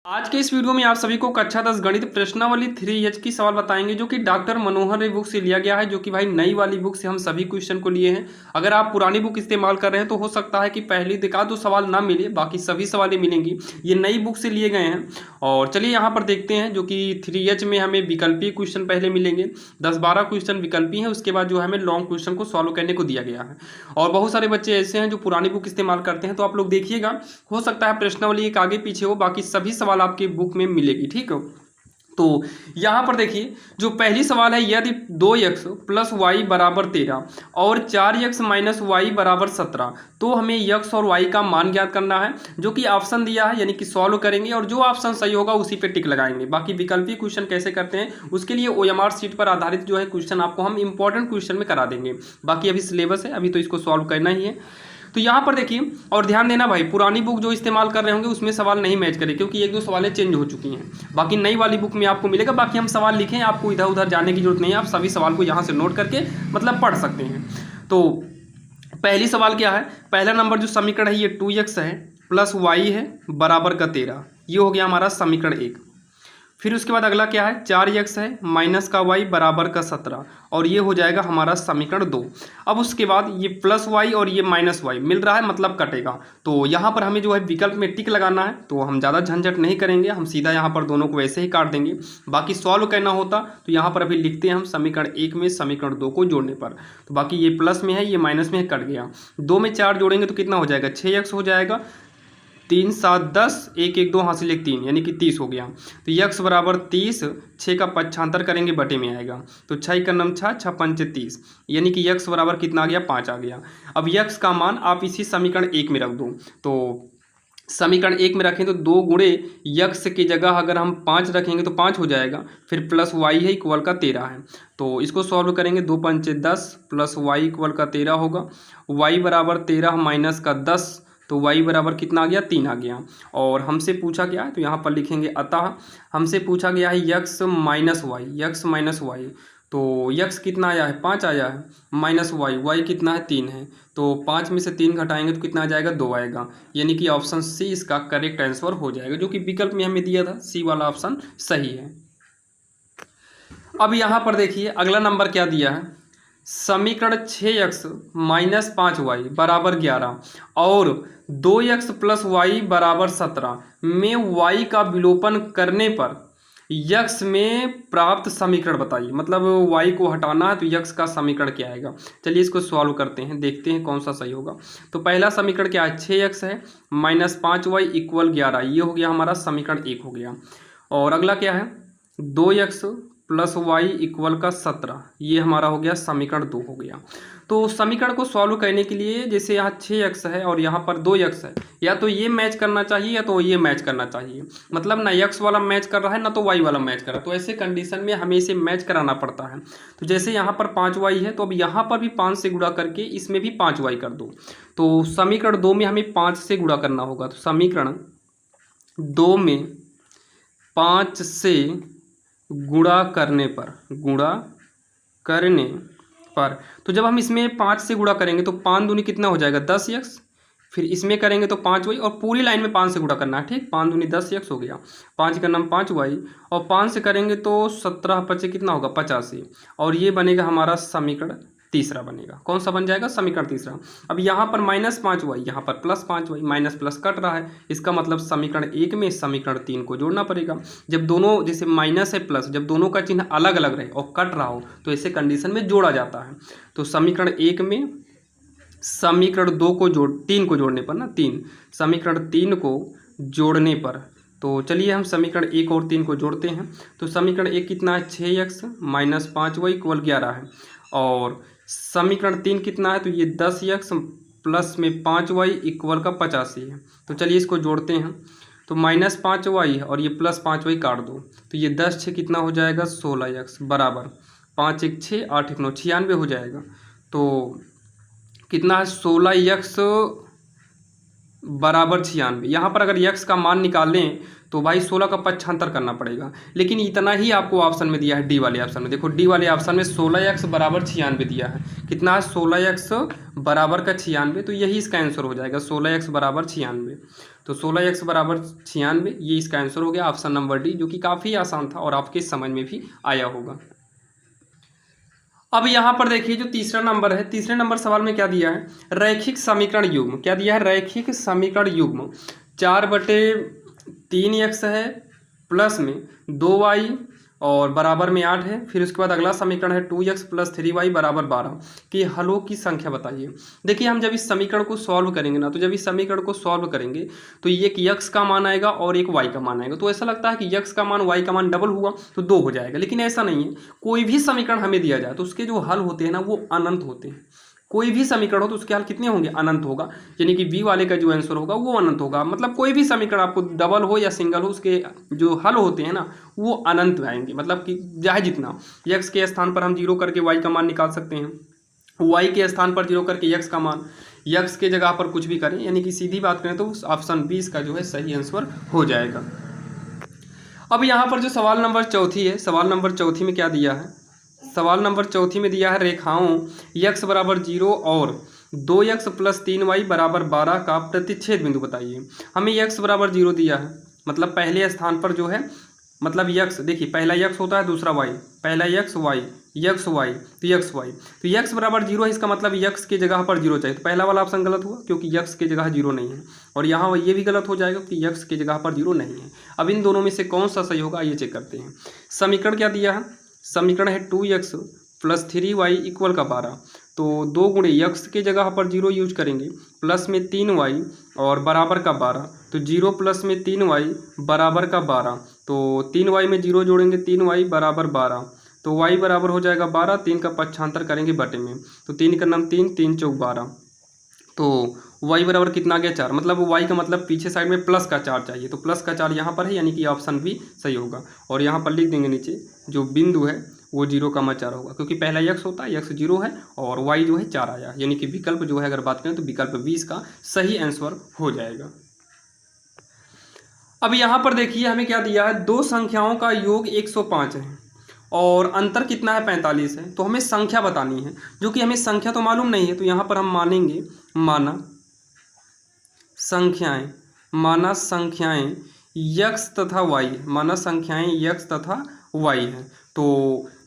आज के इस वीडियो में आप सभी को कक्षा 10 गणित प्रश्नावली 3H की सवाल बताएंगे जो कि डॉक्टर मनोहर रे बुक से लिया गया है, जो कि भाई नई वाली बुक से हम सभी क्वेश्चन को लिए हैं। अगर आप पुरानी बुक इस्तेमाल कर रहे हैं तो हो सकता है कि पहली दिखा दो सवाल ना मिले, बाकी सभी सवालें मिलेंगी। ये नई बुक से लिए गए हैं। और चलिए यहाँ पर देखते हैं, जो कि 3H में हमें विकल्पीय क्वेश्चन पहले मिलेंगे। 10-12 क्वेश्चन विकल्पीय हैं, उसके बाद जो हमें लॉन्ग क्वेश्चन को सॉल्व करने को दिया गया है। और बहुत सारे बच्चे ऐसे हैं जो पुरानी बुक इस्तेमाल करते हैं, तो आप लोग देखिएगा, हो सकता है प्रश्नावली एक आगे पीछे हो, बाकी सभी सवाल आपकी बुक में मिलेगी। ठीक है, तो यहां पर देखिए, जो पहली सवाल है, यदि 2x प्लस वाई बराबर 13 और 4x माइनस वाई बराबर 17, तो हमें x और y का मान ज्ञात करना है। जो कि ऑप्शन दिया है, यानी कि सॉल्व करेंगे और जो ऑप्शन सही होगा उसी पे टिक लगाएंगे। बाकी विकल्पीय क्वेश्चन कैसे करते हैं उसके लिए OMR सीट पर आधारित जो है क्वेश्चन आपको हम इंपॉर्टेंट क्वेश्चन में करा देंगे। बाकी अभी सिलेबस है, अभी तो इसको सॉल्व करना ही है। तो यहाँ पर देखिए, और ध्यान देना भाई, पुरानी बुक जो इस्तेमाल कर रहे होंगे उसमें सवाल नहीं मैच करें, क्योंकि एक दो सवालें चेंज हो चुकी हैं। बाकी नई वाली बुक में आपको मिलेगा। बाकी हम सवाल लिखे हैं, आपको इधर उधर जाने की जरूरत नहीं है, आप सभी सवाल को यहाँ से नोट करके मतलब पढ़ सकते हैं। तो पहली सवाल क्या है, पहला नंबर जो समीकरण है ये 2x है प्लस वाई है बराबर का 13, ये हो गया हमारा समीकरण 1। फिर उसके बाद अगला क्या है, 4x है माइनस का y बराबर का 17, और ये हो जाएगा हमारा समीकरण 2। अब उसके बाद ये प्लस y और ये माइनस y मिल रहा है, मतलब कटेगा। तो यहाँ पर हमें जो है विकल्प में टिक लगाना है, तो हम ज़्यादा झंझट नहीं करेंगे, हम सीधा यहाँ पर दोनों को वैसे ही काट देंगे। बाकी सॉल्व करना होता तो यहाँ पर अभी लिखते हैं हम समीकरण 1 में समीकरण 2 को जोड़ने पर। तो बाकी ये प्लस में है, ये माइनस में है, कट गया। 2 में 4 जोड़ेंगे तो कितना हो जाएगा, 6x हो जाएगा। 3 7 10, 1 1 2 हासिल 1 3, यानी कि 30 हो गया। तो x बराबर 30, 6 का पक्षांतर करेंगे बटे में आएगा, तो 6 का नम 6, 6 पंच 30, यानी कि x बराबर कितना आ गया, 5 आ गया। अब x का मान आप इसी समीकरण 1 में रख दो। तो समीकरण 1 में रखें तो 2 गुणे x की जगह अगर हम 5 रखेंगे तो 5 हो जाएगा। फिर प्लस y है इक्वल का 13 है, तो इसको सॉल्व करेंगे। 2 पंचे 10 प्लस y इक्वल का 13 होगा। y बराबर 13 माइनस का 10, तो y बराबर कितना आ गया, 3 आ गया। और हमसे पूछा गया है, तो यहाँ पर लिखेंगे अतः हमसे पूछा गया है x माइनस वाई। तो x कितना आया है, 5 आया है, माइनस y कितना है, 3 है। तो 5 में से 3 घटाएंगे तो कितना आ जाएगा, 2 आएगा। यानी कि ऑप्शन सी इसका करेक्ट आंसर हो जाएगा, जो कि विकल्प में हमें दिया था, सी वाला ऑप्शन सही है। अब यहाँ पर देखिए अगला नंबर क्या दिया है, समीकरण 6x माइनस 5y बराबर 11 और 2x प्लस वाई बराबर 17 में y का विलोपन करने पर x में प्राप्त समीकरण बताइए। मतलब y को हटाना है तो x का समीकरण क्या आएगा। चलिए इसको सॉल्व करते हैं, देखते हैं कौन सा सही होगा। तो पहला समीकरण क्या है, 6x है माइनस 5y इक्वल 11, ये हो गया हमारा समीकरण 1 हो गया। और अगला क्या है, 2x प्लस वाई इक्वल का 17, ये हमारा हो गया समीकरण 2 हो गया। तो समीकरण को सॉल्व करने के लिए, जैसे यहाँ 6x है और यहाँ पर 2x है, या तो ये मैच करना चाहिए या तो ये मैच करना चाहिए। मतलब ना x वाला मैच कर रहा है ना तो y वाला मैच कर रहा है। तो ऐसे कंडीशन में हमें इसे मैच कराना पड़ता है। तो जैसे यहाँ पर 5y है, तो अब यहाँ पर भी 5 से गुणा करके इसमें भी 5y कर दो। तो समीकरण 2 में हमें 5 से गुणा करना होगा। तो समीकरण 2 में 5 से गुणा करने पर तो जब हम इसमें 5 से गुणा करेंगे तो 5 दूनी कितना हो जाएगा, 10x। फिर इसमें करेंगे तो 5y, और पूरी लाइन में 5 से गुणा करना है। ठीक, 5 दूनी 10x हो गया, 5 का नाम 5y, और 5 से करेंगे तो 17 पचे कितना होगा, 85। और ये बनेगा हमारा समीकरण तीसरा बनेगा। कौन सा बन जाएगा, समीकरण तीसरा। अब यहाँ पर माइनस 5y, यहाँ पर plus 5y, minus plus cut रहा है, इसका मतलब समीकरण 1 में समीकरण 3 को जोड़ना पड़ेगा। जब दोनों, जैसे माइनस है प्लस, जब दोनों का चिन्ह अलग अलग रहे और कट रहा हो तो ऐसे कंडीशन में जोड़ा जाता है। तो समीकरण 1 में समीकरण 2 को 3 को जोड़ने पर ना, 3 समीकरण 3 को जोड़ने पर, तो चलिए हम समीकरण 1 और 3 को जोड़ते हैं। तो समीकरण 1 कितना है, 6x माइनस 5y इक्वल 11 है, और समीकरण 3 कितना है, तो ये 10x प्लस में 5y इक्वल का 85 है। तो चलिए इसको जोड़ते हैं। तो माइनस 5y और ये प्लस 5y काट दो, तो ये 10 6 कितना हो जाएगा, 16x बराबर 5 1 6 8 1 9 96 हो जाएगा। तो कितना है, 16x बराबर 96। यहाँ पर अगर x का मान निकाल लें तो भाई 16 का पक्षांतर करना पड़ेगा, लेकिन इतना ही आपको ऑप्शन में दिया है, डी वाले ऑप्शन में। देखो डी वाले ऑप्शन में 16x बराबर 96 दिया है। कितना है, 16x बराबर का 96, तो यही इसका आंसर हो जाएगा, 16x बराबर 96। तो 16x बराबर 96, ये इसका आंसर हो गया ऑप्शन नंबर डी, जो कि काफ़ी आसान था और आपके समझ में भी आया होगा। अब यहाँ पर देखिए जो तीसरा नंबर है, तीसरे नंबर सवाल में क्या दिया है, रैखिक समीकरण युग्म। क्या दिया है, रैखिक समीकरण युग्म 4/3x है, प्लस में 2y और बराबर में 8 है। फिर उसके बाद अगला समीकरण है 2x + 3y बराबर 12 कि हलों की संख्या बताइए। देखिए हम जब इस समीकरण को सॉल्व करेंगे ना, तो जब इस समीकरण को सॉल्व करेंगे तो एक x का मान आएगा और एक y का मान आएगा। तो ऐसा लगता है कि x का मान y का मान डबल हुआ तो 2 हो जाएगा, लेकिन ऐसा नहीं है। कोई भी समीकरण हमें दिया जाए तो उसके जो हल होते हैं ना वो अनंत होते हैं। कोई भी समीकरण हो तो उसके हल कितने होंगे, अनंत होगा। यानी कि बी वाले का जो आंसर होगा वो अनंत होगा। मतलब कोई भी समीकरण आपको डबल हो या सिंगल हो, उसके जो हल होते हैं ना वो अनंत आएंगे। मतलब कि चाहे जितना, x के स्थान पर हम 0 करके y का मान निकाल सकते हैं, y के स्थान पर 0 करके x का मान, x के जगह पर कुछ भी करें। यानी कि सीधी बात करें तो ऑप्शन 20 का जो है सही आंसर हो जाएगा। अब यहाँ पर जो सवाल नंबर चौथी है, सवाल नंबर चौथी में क्या दिया है, सवाल नंबर चौथी में दिया है रेखाओं x बराबर 0 और 2x + 3y बराबर 12 का प्रतिच्छेद बिंदु बताइए। हमें x बराबर 0 दिया है, मतलब पहले स्थान पर जो है, मतलब x, देखिए पहला x होता है, दूसरा y, पहला x y, x y, तो x y, तो x बराबर 0 है, इसका मतलब x के जगह पर 0 चाहिए। तो पहला वाला ऑप्शन गलत हुआ क्योंकि x के जगह 0 नहीं है, और यहाँ ये भी गलत हो जाएगा कि x के जगह पर 0 नहीं है। अब इन दोनों में से कौन सा सही होगा ये चेक करते हैं। समीकरण क्या दिया है, समीकरण है 2x + 3y = 12। तो 2 गुणे x के जगह पर 0 यूज करेंगे, प्लस में 3y और बराबर का 12, तो 0 प्लस में 3y बराबर का 12, तो 3y में 0 जोड़ेंगे, 3y बराबर 12, तो y बराबर हो जाएगा 12, 3 का पक्षांतर करेंगे बटे में, तो 3 का नाम 3, 3 चौक 12, तो y बराबर कितना आ गया 4। मतलब y का मतलब पीछे साइड में प्लस का 4 चाहिए, तो प्लस का 4 यहाँ पर है, यानी कि ऑप्शन बी सही होगा। और यहाँ पर लिख देंगे नीचे जो बिंदु है वो 0,4 होगा, क्योंकि पहला x होता है, x 0 है और y जो है 4 आया, यानी कि विकल्प जो है अगर बात करें तो विकल्प 20 का सही आंसर हो जाएगा। अब यहाँ पर देखिए हमें क्या दिया है, दो संख्याओं का योग 105 है और अंतर कितना है, 45 है। तो हमें संख्या बतानी है, जो कि हमें संख्या तो मालूम नहीं है। तो यहाँ पर हम मानेंगे माना संख्याएं, माना संख्याएं x तथा y, माना संख्याएं x तथा y है। तो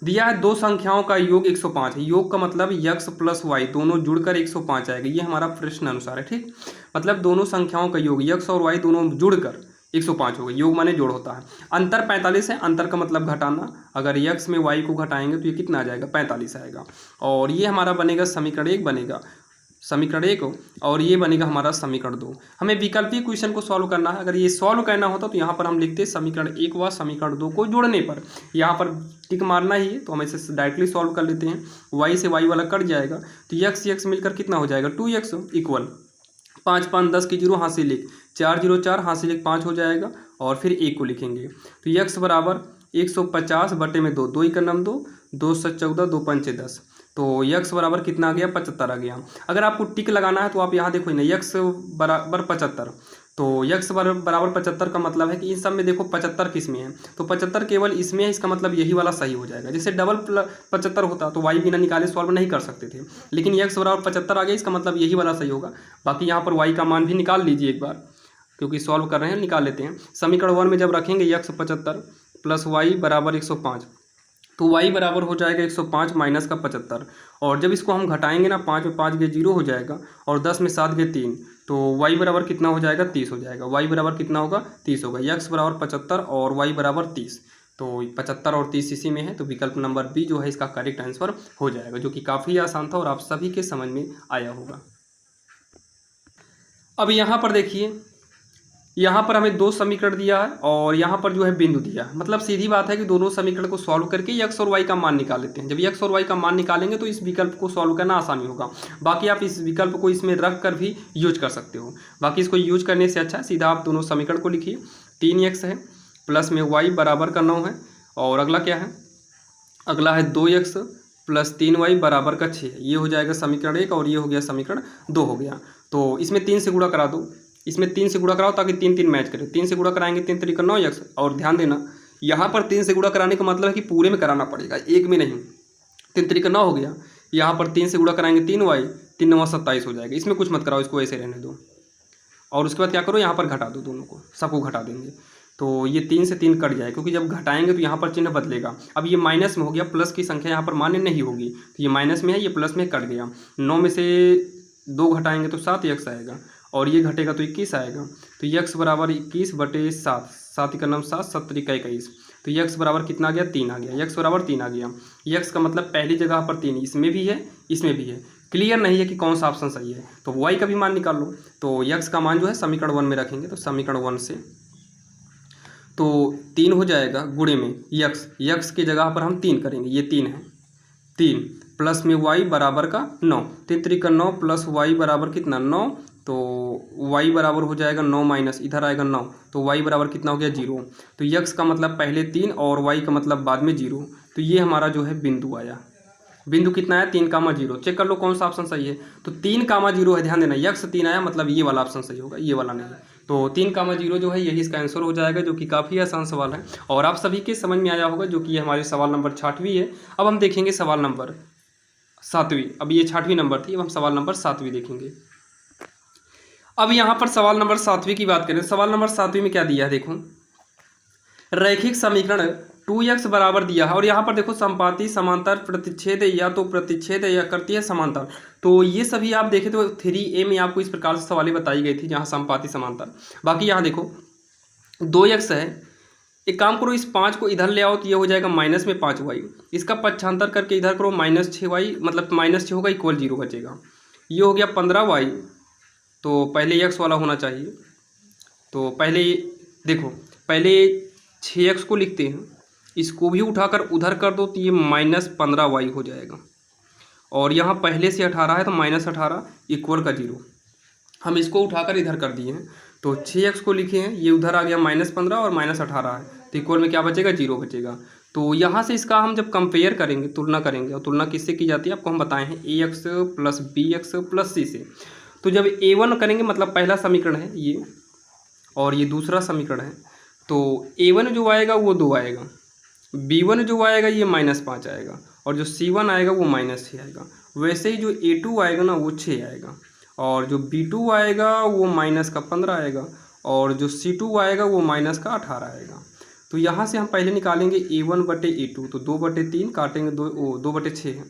दिया है दो संख्याओं का योग 105 है। योग का मतलब x + y दोनों जुड़कर 105 आएगा, ये हमारा प्रश्न अनुसार है, ठीक। मतलब दोनों संख्याओं का योग x और y दोनों जुड़कर 105 होगा। योग माने जोड़ होता है। अंतर 45 है, अंतर का मतलब घटाना। अगर x में y को घटाएंगे तो ये कितना आ जाएगा, 45 आएगा। और ये हमारा बनेगा समीकरण 1 बनेगा, समीकरण 1, और ये बनेगा हमारा समीकरण 2। हमें विकल्पीय क्वेश्चन को सॉल्व करना है। अगर ये सॉल्व करना होता तो यहाँ पर हम लिखते समीकरण 1 व समीकरण 2 को जोड़ने पर, यहाँ पर टिक मारना ही है तो हम इसे डायरेक्टली सॉल्व कर लेते हैं। y से y वाला कट जाएगा तो x मिलकर कितना हो जाएगा, 2x = 5 5 10 की 0 हासिल 1, 4 0 4 हासिल 1 5 हो जाएगा, और फिर 1 को लिखेंगे। तो x बराबर 150 बटे में 2, 2 × 2, 2 × 14, 2 × 5 10, तो x बराबर कितना आ गया, 75 आ गया। अगर आपको टिक लगाना है तो आप यहाँ देखो ना, x बराबर 75, तो x बराबर 75 का मतलब है कि इन सब में देखो 75 किस में है, तो 75 केवल इसमें है, इसका मतलब यही वाला सही हो जाएगा। जैसे डबल 75 होता तो y बिना निकाले सॉल्व नहीं कर सकते थे, लेकिन x बराबर 75 आ गया, इसका मतलब यही वाला सही होगा। बाकी यहाँ पर y का मान भी निकाल लीजिए एक बार, क्योंकि सॉल्व कर रहे हैं, निकाल लेते हैं। समीकरण 1 में जब रखेंगे x 75 + y बराबर 105, तो y बराबर हो जाएगा 105 माइनस का 75, और जब इसको हम घटाएंगे ना, 5 में 5 गए 0 हो जाएगा, और 10 में 7 गए 3, तो y बराबर कितना हो जाएगा, 30 हो जाएगा। y बराबर कितना होगा, 30 होगा। x बराबर 75 और y बराबर 30, तो 75 और 30 इसी में है, तो विकल्प नंबर बी जो है इसका करेक्ट आंसर हो जाएगा, जो कि काफ़ी आसान था और आप सभी के समझ में आया होगा। अब यहाँ पर देखिए, यहाँ पर हमें दो समीकरण दिया है और यहाँ पर जो है बिंदु दिया है। मतलब सीधी बात है कि दोनों समीकरण को सॉल्व करके x और y का मान निकाल लेते हैं। जब x और y का मान निकालेंगे तो इस विकल्प को सॉल्व करना आसानी होगा। बाकी आप इस विकल्प को इसमें रख कर भी यूज कर सकते हो। बाकी इसको यूज करने से अच्छा सीधा आप दोनों समीकरण को लिखिए। 3x है प्लस में y बराबर का 9 है, और अगला क्या है, अगला है 2x + 3y बराबर का 6 है। ये हो जाएगा समीकरण 1 और ये हो गया समीकरण 2 हो गया। तो इसमें 3 से गुणा करा दो, इसमें 3 से गुणा कराओ ताकि 3 3 मैच करे। 3 से गुणा कराएंगे 3 3 9x, और ध्यान देना यहाँ पर 3 से गुणा कराने का मतलब है कि पूरे में कराना पड़ेगा, एक में नहीं। 3 3 9 हो गया, यहाँ पर 3 से गुणा कराएंगे 3y, 3 9 27 हो जाएगा। इसमें कुछ मत कराओ, इसको ऐसे रहने दो। और उसके बाद क्या करो, यहाँ पर घटा दो, दोनों को सबको घटा देंगे। तो ये 3 से 3 कट जाए, क्योंकि जब घटाएंगे तो यहाँ पर चिन्ह बदलेगा। अब ये माइनस में हो गया, प्लस की संख्या यहाँ पर मान्य नहीं होगी, तो ये माइनस में है, ये प्लस में कट गया। 9 में से 2 घटाएंगे तो 7x आएगा, और ये घटेगा तो 21 आएगा। तो x बराबर 21/7, 7 का नाम 7, 7 का 21। तो x बराबर कितना आ गया, 3 आ गया। x बराबर 3 आ गया। x का मतलब पहली जगह पर 3, इसमें भी है इसमें भी है। क्लियर नहीं है कि कौन सा ऑप्शन सही है, तो y का भी मान निकाल लो। तो x का मान जो है समीकरण 1 में रखेंगे, तो समीकरण 1 से तो 3 हो जाएगा गुणे में x की जगह पर हम 3 करेंगे, ये 3 है, 3 प्लस में y बराबर का 9, 3 3 का 9 प्लस y बराबर कितना 9, तो y बराबर हो जाएगा 9 माइनस इधर आएगा 9, तो y बराबर कितना हो गया 0। तो x का मतलब पहले 3 और y का मतलब बाद में 0। तो ये हमारा जो है बिंदु आया। बिंदु कितना है 3,0। चेक कर लो कौन सा ऑप्शन सही है। तो 3,0 है, ध्यान देना, x 3 आया मतलब ये वाला ऑप्शन सही होगा, ये वाला नहीं। तो 3,0 जो है यही इसका आंसर हो जाएगा, जो कि काफ़ी आसान सवाल है और आप सभी के समझ में आया होगा, जो कि ये हमारे सवाल नंबर 6वीं है। अब हम देखेंगे सवाल नंबर 7वीं। अब ये 6वीं नंबर थी, अब हम सवाल नंबर 7वीं देखेंगे। अब यहाँ पर सवाल नंबर 7वीं की बात करें, सवाल नंबर 7वीं में क्या दिया है, देखो रैखिक समीकरण 2x बराबर दिया है, और यहाँ पर देखो संपाती, समांतर, प्रतिच्छेद या तो प्रतिच्छेद या करती है समांतर। तो ये सभी आप देखें तो 3A में आपको इस प्रकार से सवालें बताई गई थी, जहाँ संपाती समांतर। बाकी यहाँ देखो 2x है, एक काम करो, इस 5 को इधर ले आओ तो ये हो जाएगा माइनस में 5y, इसका पक्षांतर करके इधर करो -6y, मतलब -6 होगा इक्वल 0 बचेगा। ये हो गया 15y, तो पहले x वाला होना चाहिए। तो पहले देखो, पहले 6x को लिखते हैं, इसको भी उठाकर उधर कर दो तो ये -15y हो जाएगा, और यहाँ पहले से 18 है तो -18 इक्वल का 0। हम इसको उठाकर इधर कर दिए हैं, तो 6x को लिखे हैं, ये उधर आ गया -15 और -18 है, तो इक्वल में क्या बचेगा 0 बचेगा। तो यहाँ से इसका हम जब कंपेयर करेंगे, तुलना करेंगे, और तुलना किससे की जाती है आपको हम बताए हैं, ax + bx + c से। तो जब a1 करेंगे, मतलब पहला समीकरण है ये, और ये दूसरा समीकरण है, तो a1 जो आएगा वो 2 आएगा, b1 जो आएगा ये -5 आएगा, और जो c1 आएगा वो -6 आएगा। वैसे ही जो a2 आएगा ना वो 6 आएगा, और जो b2 आएगा वो -15 आएगा, और जो c2 आएगा वो -18 आएगा। तो यहाँ से हम पहले निकालेंगे a1/a2, तो 2/3 काटेंगे, 2/6 है।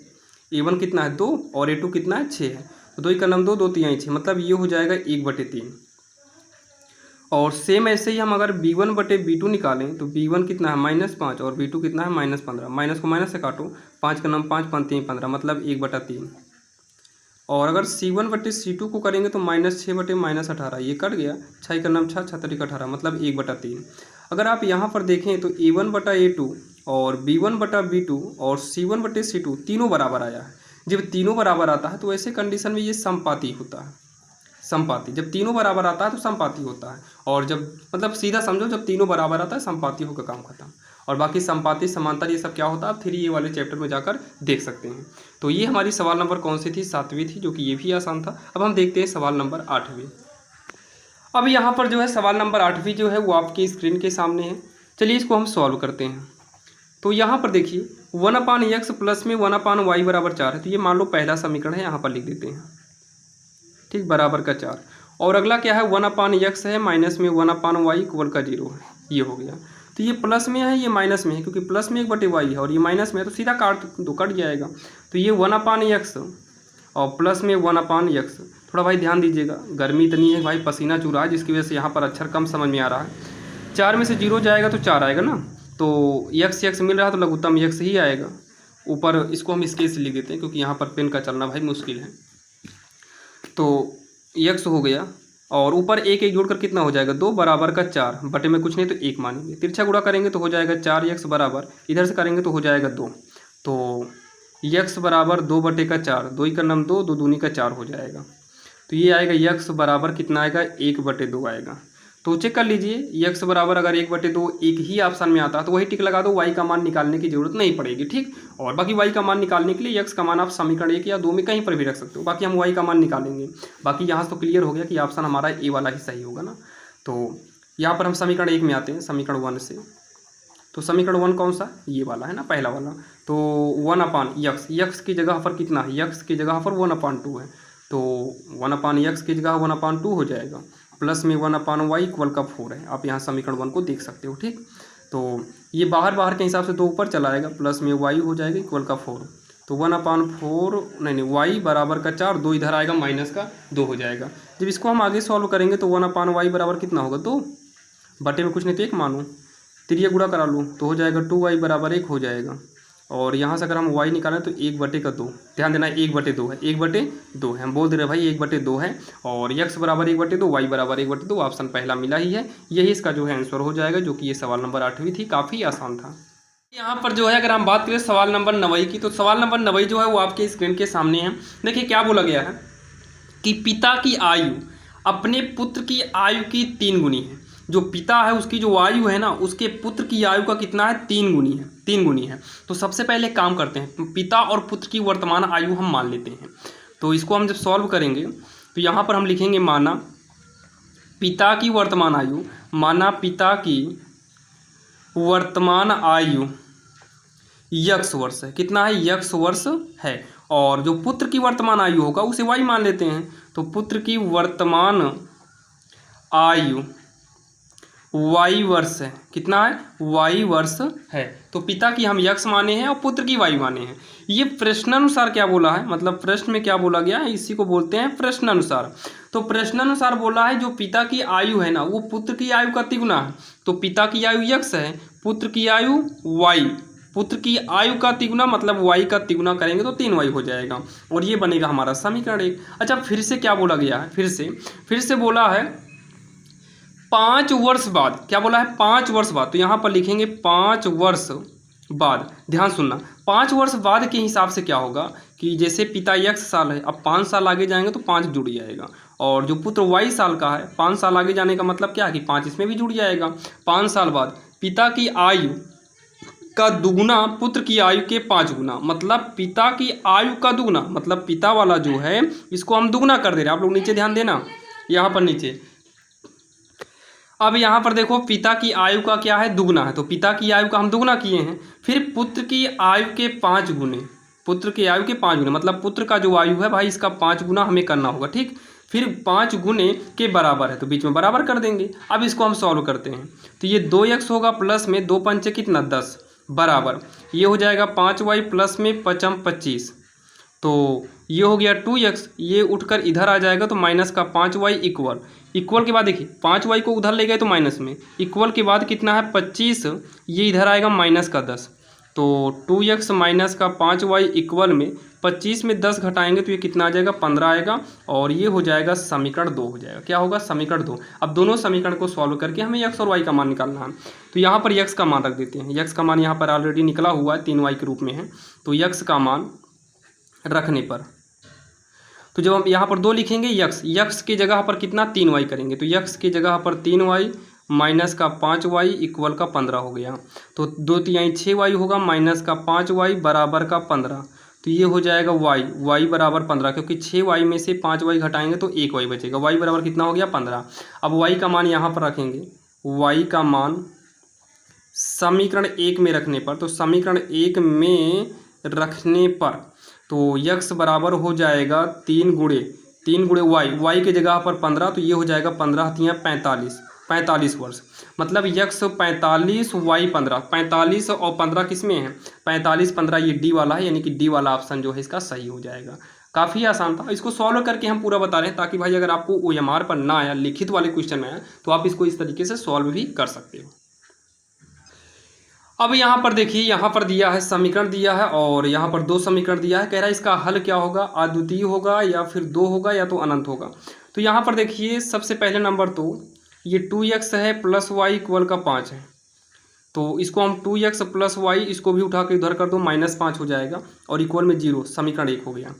a1 कितना है 2 और a2 कितना है 6 है, तो 2 का नाम 2, 2 3 6, मतलब ये हो जाएगा 1/3। और सेम ऐसे ही हम अगर b1/b2 निकालें तो b1 कितना है -5 और b2 कितना है -15, माइनस को माइनस से काटो, 5 का नाम 5 5 3 15, मतलब 1/3। और अगर c1/c2 को करेंगे तो -6/-18, ये कट गया, 6 का नाम 6 6 3 18, मतलब 1/3। अगर आप यहाँ पर देखें तो a1/a2 और b1/b2 और c1/c2 तीनों बराबर आया है। जब तीनों बराबर आता है तो ऐसे कंडीशन में ये समपाती होता है। समपाती जब तीनों बराबर आता है तो समपाती होता है, और जब मतलब सीधा समझो, जब तीनों बराबर आता है समपाती होकर काम खत्म। और बाकी समपाती, समांतर, ये सब क्या होता है आप 3A वाले चैप्टर में जाकर देख सकते हैं। तो ये हमारी सवाल नंबर कौन सी थी, 7वीं थी, जो कि ये भी आसान था। अब हम देखते हैं सवाल नंबर 8वीं। अब यहाँ पर जो है सवाल नंबर 8वीं जो है वो आपकी स्क्रीन के सामने है। चलिए इसको हम सॉल्व करते हैं। तो यहाँ पर देखिए 1/x प्लस में 1/y बराबर 4 है, तो ये मान लो पहला समीकरण है, यहाँ पर लिख देते हैं, ठीक, बराबर का 4। और अगला क्या है 1/x है, माइनस में 1/y इक्वल का 0 है, ये हो गया। तो ये प्लस में है, ये माइनस में है, क्योंकि प्लस में 1/y है और ये माइनस में है, तो सीधा काट दो, कट जाएगा। तो ये 1/x और प्लस में 1/x। थोड़ा भाई ध्यान दीजिएगा, गर्मी इतनी है भाई, पसीना चूर रहा है, जिसकी वजह से यहाँ पर अक्षर कम समझ में आ रहा है। 4 में से 0 जाएगा तो 4 आएगा ना, तो x मिल रहा है तो लघुत्तम x ही आएगा। ऊपर इसको हम इसके से लिख देते हैं, क्योंकि यहाँ पर पेन का चलना भाई मुश्किल है। तो x हो गया, और ऊपर एक जोड़कर कितना हो जाएगा 2 बराबर का 4, बटे में कुछ नहीं तो 1 मानेंगे। तिरछा गुणा करेंगे तो हो जाएगा 4x बराबर, इधर से करेंगे तो हो जाएगा 2। तो x बराबर 2/4, 2 का नाम 2, 2 दूनी का 4 हो जाएगा। तो ये आएगा x बराबर कितना आएगा 1/2 आएगा। तो चेक कर लीजिए, x बराबर अगर 1/2 एक ही ऑप्शन में आता है तो वही टिक लगा दो, y का मान निकालने की जरूरत नहीं पड़ेगी, ठीक। और बाकी y का मान निकालने के लिए x का मान आप समीकरण 1 या 2 में कहीं पर भी रख सकते हो, बाकी हम y का मान निकालेंगे। बाकी यहाँ से तो क्लियर हो गया कि ऑप्शन हमारा ए वाला ही सही होगा ना। तो यहाँ पर हम समीकरण 1 में आते हैं, समीकरण 1 से। तो समीकरण 1 कौन सा, ये वाला है ना, पहला वाला। तो 1/x, x की जगह पर कितना है, x की जगह पर 1/2 है, तो 1/x की जगह 1/2 हो जाएगा। प्लस में 1/y इक्वल का 4 है। आप यहाँ समीकरण 1 को देख सकते हो। ठीक, तो ये बाहर के हिसाब से 2 ऊपर चला आएगा, प्लस में y हो जाएगा इक्वल का 4, तो 1/4 नहीं y बराबर का 4, 2 इधर आएगा माइनस का 2 हो जाएगा। जब इसको हम आगे सॉल्व करेंगे तो 1/y बराबर कितना होगा 2, बटे में कुछ नहीं तो 1 मानो, तिरिया गुणा करा लूँ तो हो जाएगा 2y बराबर 1 हो जाएगा। और यहाँ से अगर हम y निकालें तो 1/2, ध्यान देना 1/2 है, 1/2 है, हम बोल दे रहे भाई 1/2 है। और x बराबर 1/2, y बराबर 1/2, ऑप्शन पहला मिला ही है, यही इसका जो है आंसर हो जाएगा, जो कि ये सवाल नंबर 8वीं थी, काफ़ी आसान था। यहाँ पर जो है अगर हम बात करें सवाल नंबर 9 की, तो सवाल नंबर 9 जो है वो आपके स्क्रीन के सामने है। देखिए क्या बोला गया है कि पिता की आयु अपने पुत्र की आयु की 3 गुनी है। जो पिता है उसकी जो आयु है ना, उसके पुत्र की आयु का कितना है 3 गुनी है। तो सबसे पहले काम करते हैं, पिता और पुत्र की वर्तमान आयु हम मान लेते हैं। तो इसको हम जब सॉल्व करेंगे तो यहाँ पर हम लिखेंगे माना पिता की वर्तमान आयु, माना पिता की वर्तमान आयु x वर्ष है, कितना है x वर्ष है। और जो पुत्र की वर्तमान आयु होगा उसे y मान लेते हैं, तो पुत्र की वर्तमान आयु y वर्ष है, कितना है y वर्ष है। तो पिता की हम x माने हैं और पुत्र की y माने हैं। ये प्रश्नानुसार क्या बोला है, मतलब प्रश्न में क्या बोला गया है, इसी को बोलते हैं प्रश्नानुसार। तो प्रश्नानुसार बोला है जो पिता की आयु है ना वो पुत्र की आयु का तिगुना है। तो पिता की आयु x है, पुत्र की आयु y, पुत्र की आयु का तिगुना मतलब y का तिगुना करेंगे तो 3y हो जाएगा, और ये बनेगा हमारा समीकरण 1। अच्छा, फिर से क्या बोला गया है, फिर से बोला है 5 वर्ष बाद, क्या बोला है 5 वर्ष बाद। तो यहाँ पर लिखेंगे 5 वर्ष बाद, ध्यान सुनना, 5 वर्ष बाद के हिसाब से क्या होगा कि जैसे पिता x साल है, अब 5 साल आगे जाएंगे तो 5 जुड़ जाएगा, और जो पुत्र y साल का है 5 साल आगे जाने का मतलब क्या है कि 5 इसमें भी जुड़ जाएगा। 5 साल बाद पिता की आयु का दुगुना पुत्र की आयु के 5 गुना, मतलब पिता की आयु का दुगुना, मतलब पिता वाला जो है इसको हम दुगुना कर दे रहे हैं। आप लोग नीचे ध्यान देना, यहाँ पर नीचे, अब यहाँ पर देखो पिता की आयु का क्या है दुगुना है, तो पिता की आयु का हम दुगुना किए हैं। फिर पुत्र की आयु के 5 गुने, पुत्र की आयु के 5 गुने, मतलब पुत्र का जो आयु है भाई इसका 5 गुना हमें करना होगा। ठीक, फिर 5 गुने के बराबर है तो बीच में बराबर कर देंगे। अब इसको हम सॉल्व करते हैं तो ये 2x होगा, प्लस में 2 पंचे कितना 10, बराबर ये हो जाएगा 5y, प्लस में 5m 25, तो ये हो गया 2x, ये उठकर इधर आ जाएगा तो माइनस का 5y इक्वल के बाद देखिए 5y को उधर ले गए तो माइनस में, इक्वल के बाद कितना है 25, ये इधर आएगा माइनस का 10, तो 2x माइनस का 5y इक्वल में 25 में 10 घटाएंगे तो ये कितना आ जाएगा 15 आएगा, और ये हो जाएगा समीकरण 2 हो जाएगा। क्या होगा समीकरण 2। अब दोनों समीकरण को सॉल्व करके हमें x और y का मान निकालना है। तो यहाँ पर x का मान रख देते हैं, x का मान यहाँ पर ऑलरेडी निकला हुआ है 3y के रूप में है, तो x का मान रखने पर, तो जब हम यहाँ पर 2 लिखेंगे x की जगह पर कितना 3y करेंगे, तो x की जगह पर 3y माइनस का 5y इक्वल का 15 हो गया, तो 2 3 6y होगा, माइनस का 5y बराबर का 15, तो ये हो जाएगा y बराबर 15, क्योंकि 6y में से 5y घटाएंगे तो 1y बचेगा, y बराबर कितना हो गया 15। अब y का मान यहाँ पर रखेंगे, y का मान समीकरण 1 में रखने पर, तो समीकरण 1 में रखने पर तो x बराबर हो जाएगा 3 गुणे y के जगह पर 15, तो ये हो जाएगा 15 45 वर्ष, मतलब x 45 y 15, 45 और 15 किस में है 45 15, ये डी वाला है, यानी कि डी वाला ऑप्शन जो है इसका सही हो जाएगा। काफ़ी आसान था, इसको सॉल्व करके हम पूरा बता रहे हैं ताकि भाई अगर आपको OMR पर ना आया, लिखित वाले क्वेश्चन में आया तो आप इसको इस तरीके से सॉल्व भी कर सकते हो। अब यहाँ पर देखिए, यहाँ पर दिया है समीकरण दिया है और यहाँ पर 2 समीकरण दिया है, कह रहा है इसका हल क्या होगा, अद्वितीय होगा या फिर 2 होगा या तो अनंत होगा। तो यहाँ पर देखिए सबसे पहले नंबर तो ये 2x है प्लस y इक्वल का 5 है, तो इसको हम 2x प्लस y इसको भी उठा के इधर कर दो, -5 हो जाएगा और इक्वल में 0, समीकरण 1 हो गया।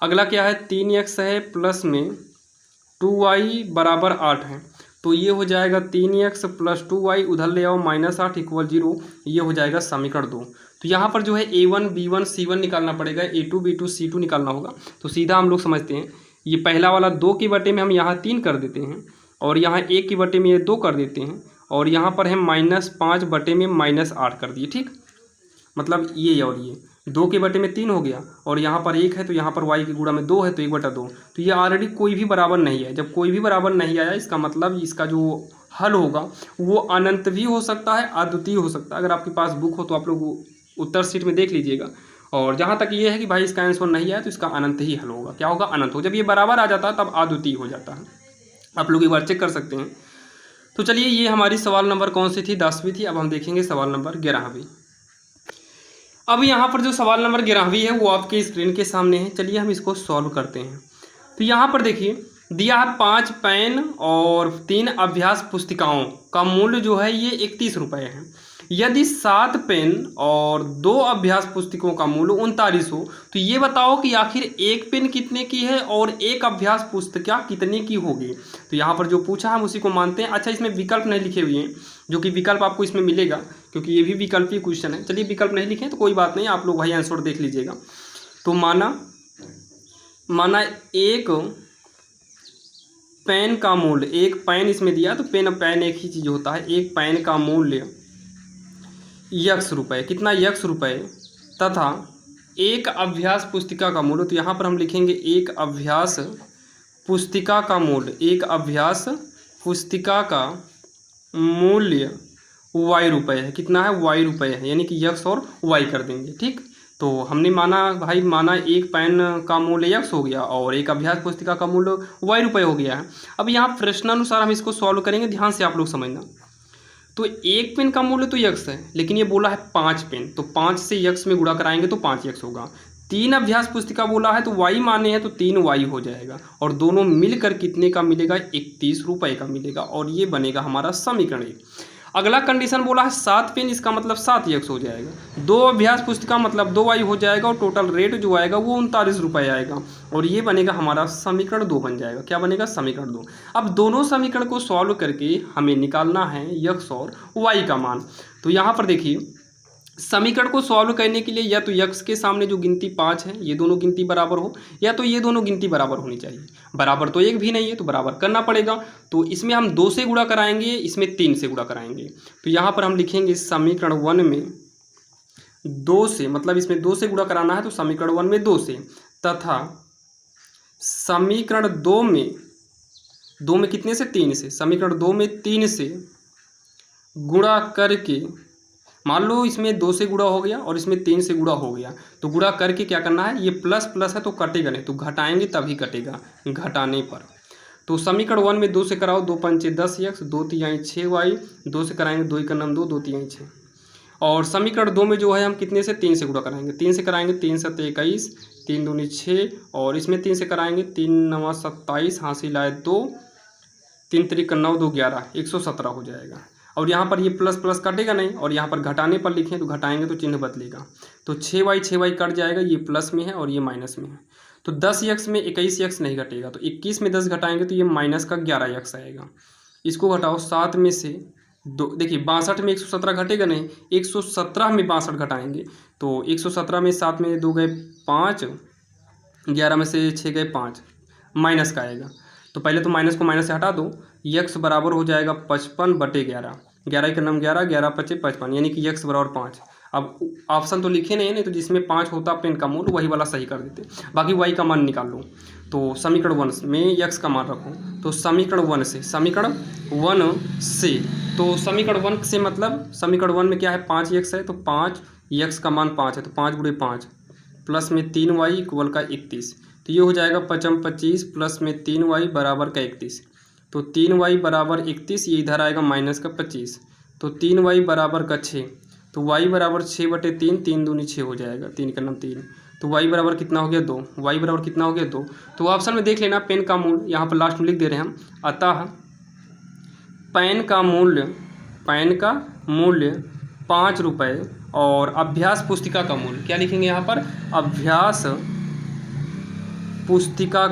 अगला क्या है 3x है प्लस में 2y बराबर 8 है, तो ये हो जाएगा 3x प्लस 2y, उधर ले आओ -8 इक्वल 0, ये हो जाएगा समीकरण 2। तो यहाँ पर जो है a1 b1 c1 निकालना पड़ेगा, a2 b2 c2 निकालना होगा। तो सीधा हम लोग समझते हैं, ये पहला वाला 2 की बटे में हम यहाँ 3 कर देते हैं और यहाँ 1 की बटे में ये 2 कर देते हैं और यहाँ पर है -5 बटे में -8 कर दिए। ठीक, मतलब ये और ये 2 के बटे में 3 हो गया, और यहाँ पर 1 है तो यहाँ पर y के गुणा में 2 है तो 1/2। तो ये ऑलरेडी कोई भी बराबर नहीं है। जब कोई भी बराबर नहीं आया इसका मतलब इसका जो हल होगा वो अनंत भी हो सकता है, अद्वितीय हो सकता है। अगर आपके पास बुक हो तो आप लोग उत्तर शीट में देख लीजिएगा। और जहाँ तक ये है कि भाई इसका आंसर नहीं आया तो इसका अनंत ही हल होगा। क्या होगा? अनंत हो। जब ये बराबर आ जाता है तब अद्वितीय हो जाता है। आप लोग एक बार चेक कर सकते हैं। तो चलिए, ये हमारी सवाल नंबर कौन सी थी? 10वीं थी। अब हम देखेंगे सवाल नंबर 11वीं। अब यहाँ पर जो सवाल नंबर 11वीं है वो आपके स्क्रीन के सामने है। चलिए हम इसको सॉल्व करते हैं। तो यहाँ पर देखिए दिया है 5 पेन और 3 अभ्यास पुस्तिकाओं का मूल्य जो है ये 31 रुपये है। यदि 7 पेन और 2 अभ्यास पुस्तिकों का मूल्य 39 हो तो ये बताओ कि आखिर एक पेन कितने की है और एक अभ्यास पुस्तिका कितने की होगी। तो यहाँ पर जो पूछा हम उसी को मानते हैं। अच्छा, इसमें विकल्प नहीं लिखे हुए हैं, जो कि विकल्प आपको इसमें मिलेगा क्योंकि ये भी विकल्पीय क्वेश्चन है। चलिए, विकल्प नहीं लिखे तो कोई बात नहीं, आप लोग भाई आंसर देख लीजिएगा। तो माना एक पेन का मूल्य, एक पेन इसमें दिया तो पेन एक ही चीज़ होता है। एक पेन का मूल्य x रुपये, कितना? x रुपये, तथा एक अभ्यास पुस्तिका का मूल्य, तो यहाँ पर हम लिखेंगे एक अभ्यास पुस्तिका का मूल्य, एक अभ्यास पुस्तिका का मूल्य y रुपये है। कितना है? y रुपये है, यानी कि x और y कर देंगे। ठीक, तो हमने माना एक पेन का मूल्य x हो गया और एक अभ्यास पुस्तिका का मूल्य y रुपये हो गया है। अब यहाँ प्रश्नानुसार हम इसको सॉल्व करेंगे, ध्यान से आप लोग समझना। तो एक पेन का मूल्य तो x है, लेकिन ये बोला है 5 पेन, तो 5 से x में गुणा कराएंगे तो 5x होगा। 3 अभ्यास पुस्तिका बोला है तो y माने हैं तो 3y हो जाएगा, और दोनों मिलकर कितने का मिलेगा? 31 रुपये का मिलेगा, और ये बनेगा हमारा समीकरण 1। अगला कंडीशन बोला है 7 पेन, इसका मतलब 7x हो जाएगा। 2 अभ्यास पुस्तिका मतलब 2y हो जाएगा, और टोटल रेट जो आएगा वो 39 रुपये आएगा, और ये बनेगा हमारा समीकरण 2 बन जाएगा। क्या बनेगा? समीकरण 2। अब दोनों समीकरण को सॉल्व करके हमें निकालना है x और y का मान। तो यहाँ पर देखिए, समीकरण को सॉल्व करने के लिए या तो x के सामने जो गिनती 5 है ये दोनों गिनती बराबर हो, या तो ये दोनों गिनती बराबर होनी चाहिए। बराबर तो एक भी नहीं है तो बराबर करना पड़ेगा। तो इसमें हम 2 से गुणा कराएंगे, इसमें 3 से गुणा कराएंगे। तो यहाँ पर हम लिखेंगे समीकरण 1 में 2 से, मतलब इसमें 2 से गुणा कराना है तो समीकरण 1 में 2 से, तथा समीकरण 2 में कितने से? 3 से। समीकरण 2 में 3 से गुणा करके, मान लो इसमें 2 से गुणा हो गया और इसमें 3 से गुणा हो गया, तो गुणा करके क्या करना है? ये प्लस प्लस है तो कटेगा नहीं, तो घटाएंगे तभी कटेगा, घटाने पर। तो समीकरण 1 में 2 से कराओ, 2 पंचे 10x, 2 तिहाई 6y, 2 से कराएंगे 2 का नाम 2, 2 तिहाई 6। और समीकरण 2 में जो है हम कितने से? 3 से गुणा कराएंगे। 3 से कराएंगे 3 7 21, 3 दूनी 6, और इसमें 3 से कराएंगे 3 9 27, हासिल आए 2, 3 त्रिक 9, 2 11, 117 हो जाएगा। और यहाँ पर ये प्लस प्लस कटेगा नहीं, और यहाँ पर घटाने पर लिखें तो घटाएंगे तो चिन्ह बदलेगा, तो 6y कट जाएगा, ये प्लस में है और ये माइनस में है। तो 10x में 21x नहीं घटेगा, तो 21 में 10 घटाएंगे तो ये माइनस का 11x आएगा। इसको घटाओ 7 में से 2, देखिए 62 में 117 घटेगा नहीं, 117 में 62 घटाएंगे तो 117 में 7 में 2 गए 5, 11 में से 6 गए 5, माइनस का आएगा। तो पहले तो माइनस को माइनस से हटा दो, x बराबर हो जाएगा 55/11, 11 का नाम 11, 11 पचे 55, यानी कि x बराबर 5। अब ऑप्शन तो लिखे नहीं तो जिसमें 5 होता पेन का मूल्य वही वाला सही कर देते, बाकी y का मान निकाल लो। तो समीकरण 1 में x का मान रखो, तो समीकरण 1 से, तो समीकरण 1 से मतलब समीकरण 1 में क्या है? 5x है, तो 5x का मान 5 है, तो 5 × 5 प्लस में 3y इक्वल का 31, तो ये हो जाएगा 25 प्लस में 3y बराबर का 31, तो 3y बराबर 31, ये इधर आएगा माइनस का 25, तो 3y बराबर का 6, तो y बराबर 6/3, 3 दूनी 6 हो जाएगा, 3 का नाम 3, तो y बराबर कितना हो गया? 2। y बराबर कितना हो गया? 2। तो ऑप्शन में देख लेना पेन का मूल्य, यहाँ पर लास्ट में लिख दे रहे हैं हम, अतः पेन का मूल्य 5 रुपये और अभ्यास पुस्तिका का मूल्य, क्या लिखेंगे यहाँ पर? अभ्यास पुस्तिका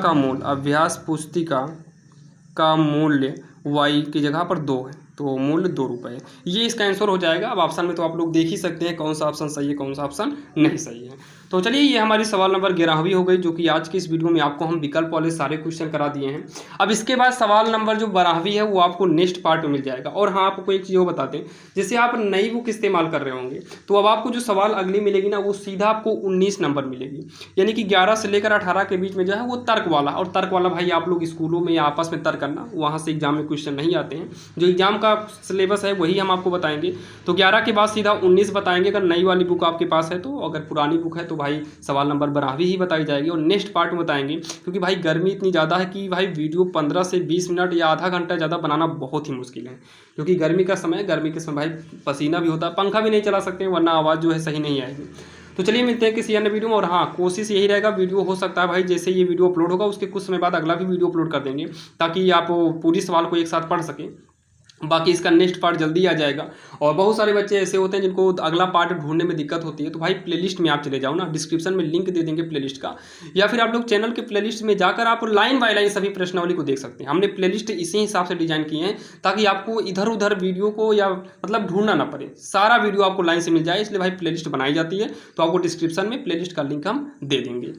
का मूल्य y की जगह पर 2 है, तो मूल्य 2 रुपये, ये इसका आंसर हो जाएगा। अब ऑप्शन में तो आप लोग देख ही सकते हैं कौन सा ऑप्शन सही है, कौन सा ऑप्शन नहीं सही है। तो चलिए ये हमारी सवाल नंबर 11वीं हो गई, जो कि आज की इस वीडियो में आपको हम विकल्प वाले सारे क्वेश्चन करा दिए हैं। अब इसके बाद सवाल नंबर जो 12वीं है वो आपको नेक्स्ट पार्ट में मिल जाएगा। और हाँ, आपको एक चीज़ वो बताते हैं, जैसे आप नई बुक इस्तेमाल कर रहे होंगे तो अब आपको जो सवाल अगली मिलेगी ना वो सीधा आपको 19 नंबर मिलेगी, यानी कि 11 से लेकर 18 के बीच में जो है वो तर्क वाला। और तर्क वाला भाई आप लोग स्कूलों में या आपस में तर्क करना, वहाँ से एग्जाम में क्वेश्चन नहीं आते हैं। जो एग्जाम का सिलेबस है वही हम आपको बताएंगे। तो 11 के बाद सीधा 19 बताएंगे अगर नई वाली बुक आपके पास है तो। अगर पुरानी बुक है तो भाई सवाल नंबर 12वीं ही बताई जाएगी और नेक्स्ट पार्ट में बताएंगे। क्योंकि भाई गर्मी इतनी ज़्यादा है कि भाई वीडियो 15 से 20 मिनट या आधा घंटा ज़्यादा बनाना बहुत ही मुश्किल है। क्योंकि गर्मी का समय, गर्मी के समय भाई पसीना भी होता है, पंखा भी नहीं चला सकते वरना आवाज़ जो है सही नहीं आएगी। तो चलिए मिलते हैं किसी अन्य वीडियो में। और हाँ, कोशिश यही रहेगा, वीडियो हो सकता है भाई जैसे ये वीडियो अपलोड होगा उसके कुछ समय बाद अगला भी वीडियो अपलोड कर देंगे, ताकि आप पूरी सवाल को एक साथ पढ़ सकें। बाकी इसका नेक्स्ट पार्ट जल्दी आ जाएगा। और बहुत सारे बच्चे ऐसे होते हैं जिनको अगला पार्ट ढूंढने में दिक्कत होती है, तो भाई प्लेलिस्ट में आप चले जाओ ना, डिस्क्रिप्शन में लिंक दे देंगे प्लेलिस्ट का, या फिर आप लोग चैनल के प्लेलिस्ट में जाकर आप लाइन बाय लाइन सभी प्रश्नावली को देख सकते हैं। हमने प्लेलिस्ट इसी हिसाब से डिजाइन किए हैं ताकि आपको इधर उधर वीडियो को या मतलब ढूंढना ना पड़े, सारा वीडियो आपको लाइन से मिल जाए, इसलिए भाई प्लेलिस्ट बनाई जाती है। तो आपको डिस्क्रिप्शन में प्लेलिस्ट का लिंक हम दे देंगे।